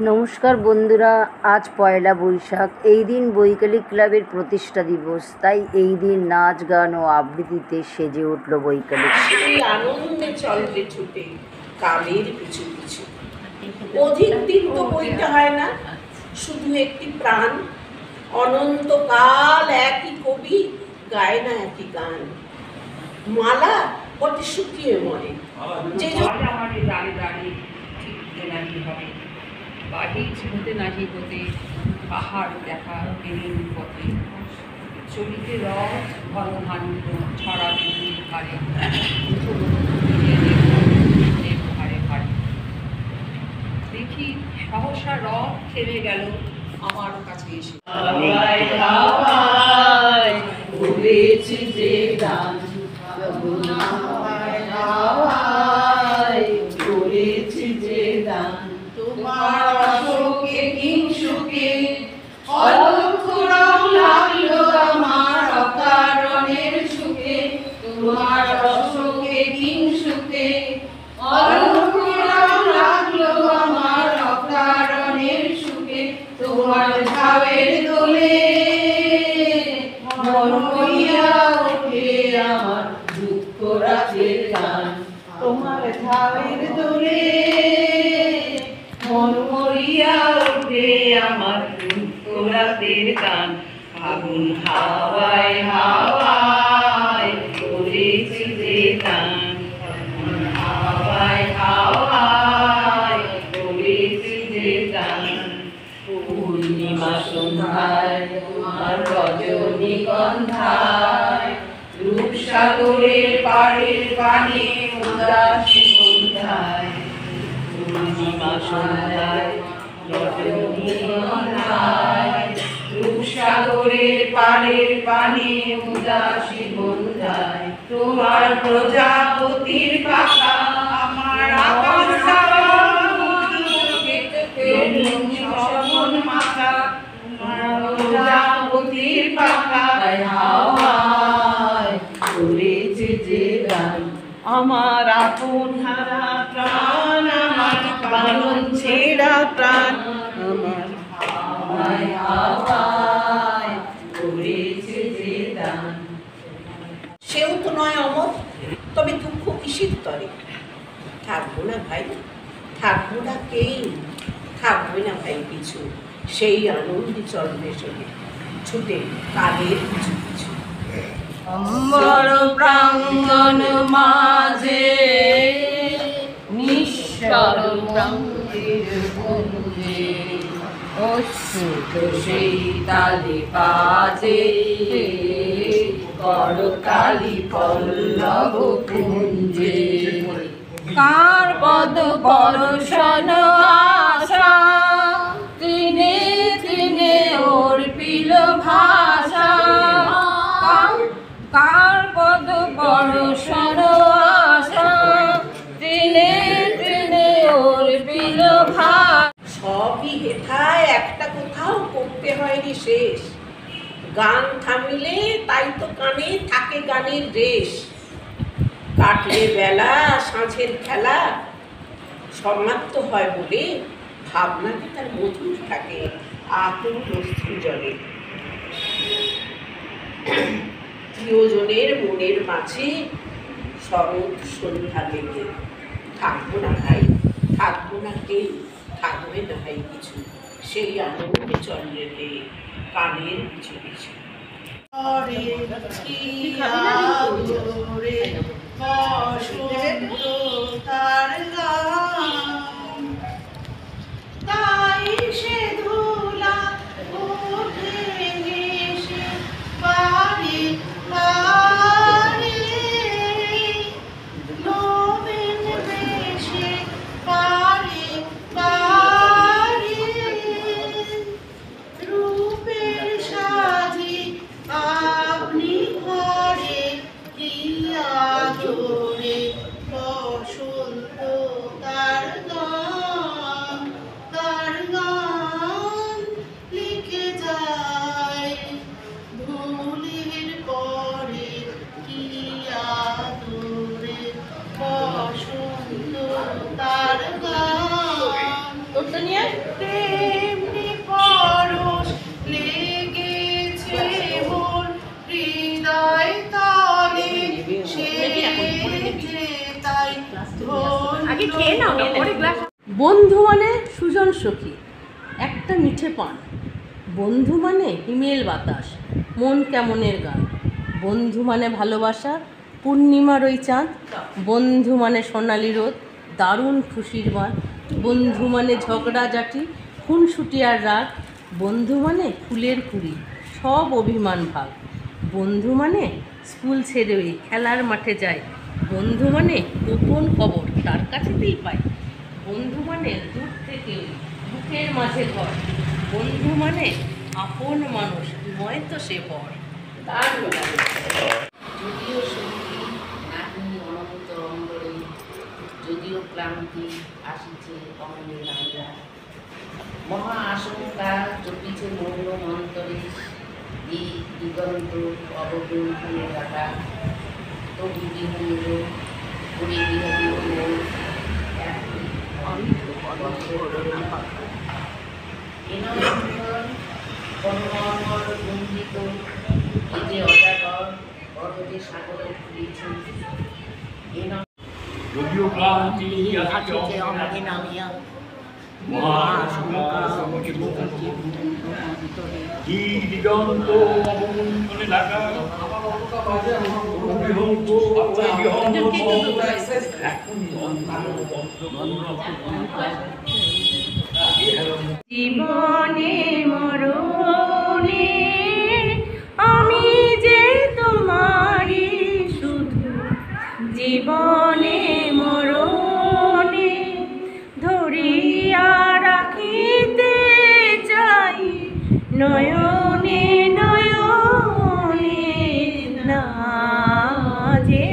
নমস্কার বন্ধুরা, আজ পয়লা বৈশাখ। এই দিন বৈকালিক ক্লাবের প্রতিষ্ঠা দিবস, তাই এই দিন নাচ গান ও আবৃত্তিতে সেজে উঠল বৈকালিক। সেই আনন্দে চলবে ছুটে কালের পিছু পিছু। অধিক দিন তো বইতে হয় না, শুধু একটি প্রাণ। অনন্তকাল একই কবি গায় না একই গান। মালা বটে শুকিয়ে মরে, যে আমাদের দাঁড়িয়ে দাঁড়িয়ে ঠিকতে নাহি হবে, বাহির হতে নাহি হতে পাহাড় দেখা পেলেন পথে। চলিতে রথ ঘনঘান্ত ছড়াবে দুই ধারে, ভারে ভারে। দেখি সহসা রথ থেমে গেল আমার কাছে এসে। তোমার অশোকে কিংসুকে অলক্ষ রং লাগলো আমার অকারণের সুখে। তোমার অশোকে কিংসুকে অলক্ষ রং লাগলো আমার অকারণের সুখে। তোমার ঝাউয়ের দোলে মন হইয়া ওঠে আমার দুঃখ রাতের গান। তোমার ঝাউয়ের দোলে মন মরিয়া ওঠে আমার দুঃখ রাতের গান। আগুন হাওয়ায় হাওয়ায় করেছি যে গান, আগুন হাওয়ায় হাওয়ায় করেছি যে গান। পূর্ণিমা সন্ধ্যায় তোমার রজনীগন্ধায়, রূপসাগরের পাড়ের পানে উদাসী সন্ধ্যায়। পূর্ণিমা সন্ধ্যায় রজনীগন্ধায়, রূপসাগরের পাড়ের পানে উদাসী সন্ধ্যায়। তোমার প্রজাপতির পাখা আমার আকাশ মাথা। তোমার প্রজাপতির পাখায় হাওয়ায় করেছে যে গান। আমার আপন হারা প্রাণ, আমার পালন ছেঁড়া প্রাণ, আমার হাওয়ায় হাওয়ায় করেছে যে গান। সেও তো নয় অমর, তবে দুঃখ কিসের তরে? থাকবো না ভাই, থাকবো না কেই, থাকবে না ভাই কিছু। সেই আনন্দে চলবে চলে ছুটে কালের পিছু পিছু। অম্বর প্রাঙ্গণ মাঝে নিঃস্বর প্রান্তের কুঞ্জে, অচ্যুত সেই তালে বাজে করতালি পল্লব কুঞ্জে। কার পদ পরশন আশা, দিনে দিনে অর্পিল ভাষা। কার পদ পরশন আশা, দিনে দিনে অর্পিল ভাষা। সবই হেথায় একটা কোথাও করতে হয়নি শেষ। গান থামিলে তাই তো কানে থাকে গানের রেশ। কাটলে বেলা সাঁঝের খেলা সমাপ্ত হয় বলে ভাবনাতে তার মধুর থাকে আকুল অশ্রু জলে। প্রিয়জনের মনের মাঝে শরৎ সন্ধ্যা লেগে। থাকবো না ভাই, থাকবো না কেউ, থাকবে না ভাই কিছু। সেই আনন্দে চলে কানের পিছু পিছু। তাই সে ধুলা ওঠে এসে বাড়ি বাড়ি, নবীন বেশে বাড়ি বাড়ি। রূপের সাজি আপনি ঘরে কি আদরে বসন্ত তেমনি পরশ লেগেছে মোর হৃদয় তলে, সে যে তাই বন্ধু মানে সুজন সখী, একটা মিঠে পান। বন্ধু মানে হিমেল বাতাস, মন কেমনের গান। বন্ধু মানে ভালোবাসা, পূর্ণিমার ওই চাঁদ। বন্ধু মানে সোনালি রোদ, দারুণ খুশির মান। বন্ধু মানে ঝগড়াঝাটি, খুনসুটি আর রাগ। বন্ধু মানে ফুলের কুড়ি, সব অভিমান ভাগ। বন্ধু মানে স্কুল ছেড়ে ওই খেলার মাঠে যায়। বন্ধু মানে গোপন খবর তার কাছেতেই পাই। বন্ধু মানে দূর থেকে ওই বুকের মাঝে ঘর। বন্ধু মানে আপন মানুষ, নয় তো সে পর। যদিও সঙ্গী নাহি অনন্ত অঙ্গরে, যদিও ক্লান্তি আসিছে অমনে নামিয়া, মহা আশঙ্কা চপিছে মৌন অন্তরে, এই দিগন্ত অবগুণ্ঠনে কাটা, তবু বিহঙ্গ করে বিহঙ্গ মন কর্মর গুঞ্জিত এই যে অজাগর বড়দে সাগরে ফুলেছে, যদিও ক্লান্তি আসিছে অমনে নামিয়া, কি দিগন্ত অবগুণ্ঠনে ঢাকা, বিহঙ্গ জীবনে মরণে আমি যে তোমারই শুধু, জীবনে মরণে ধরিয়া রাখিতে চাই, নয়নে নয়নে না যে